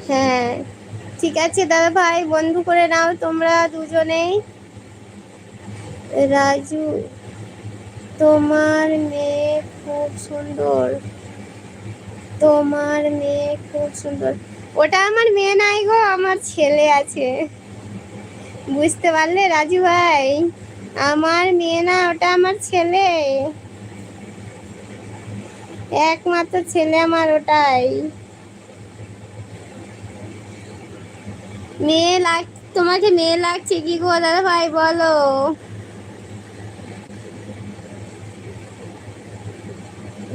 হ্যাঁ, ঠিক আছে দাদা ভাই, বন্ধু করে নাও তোমরা দুজনেই। রাজু, তোমার মেয়ে খুব সুন্দর। তোমার মেয়ে খুব সুন্দর। ওটা আমার মেয়ে নাই গো, আমার ছেলে আছে। বুঝতে পারলে রাজু ভাই? আমার মেয়ে না, ওটা আমার ছেলে, একমাত্র ছেলে আমার ওটাই। মেয়ে লাগ তোমাকে মেয়ে লাগছে কি গো দাদা ভাই, বলো।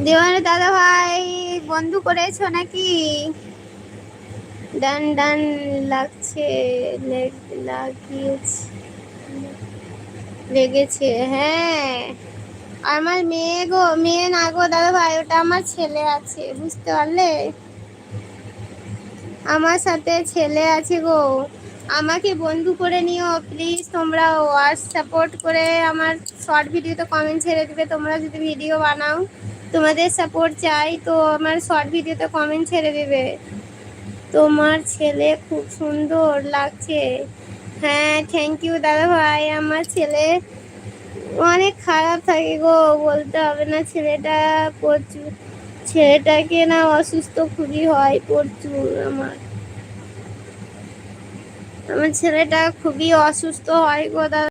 দেওয়ানে দাদা ভাই, বন্ধু করেছো নাকি? ডান ডান লাগছে, লাগিয়েছে, লেগেছে, হ্যাঁ। আমার মেয়ে গো, মেয়ে না গো দাদা ভাই, ওটা আমার ছেলে আছে, বুঝতে পারলে? আমার সাথে ছেলে আছে গো। আমাকে বন্ধু করে নিও প্লিজ তোমরা, ওয়াচ সাপোর্ট করে আমার শর্ট ভিডিওতে কমেন্ট ছেড়ে দিবে তোমরা যদি ভিডিও বানাও। তোমাদের সাপোর্ট চাই, তো আমার শর্ট ভিডিওতে কমেন্ট ছেড়ে দেবে। তোমার ছেলে খুব সুন্দর লাগছে। হ্যাঁ, থ্যাংক ইউ দাদা ভাই। আমার ছেলে অনেক খারাপ থাকে গো, বলতে হবে না। ছেলেটা প্রচুর, ছেলেটাকে না অসুস্থ খুবই হয় প্রচুর। আমার আমার ছেলেটা খুবই অসুস্থ হয় গো দাদা।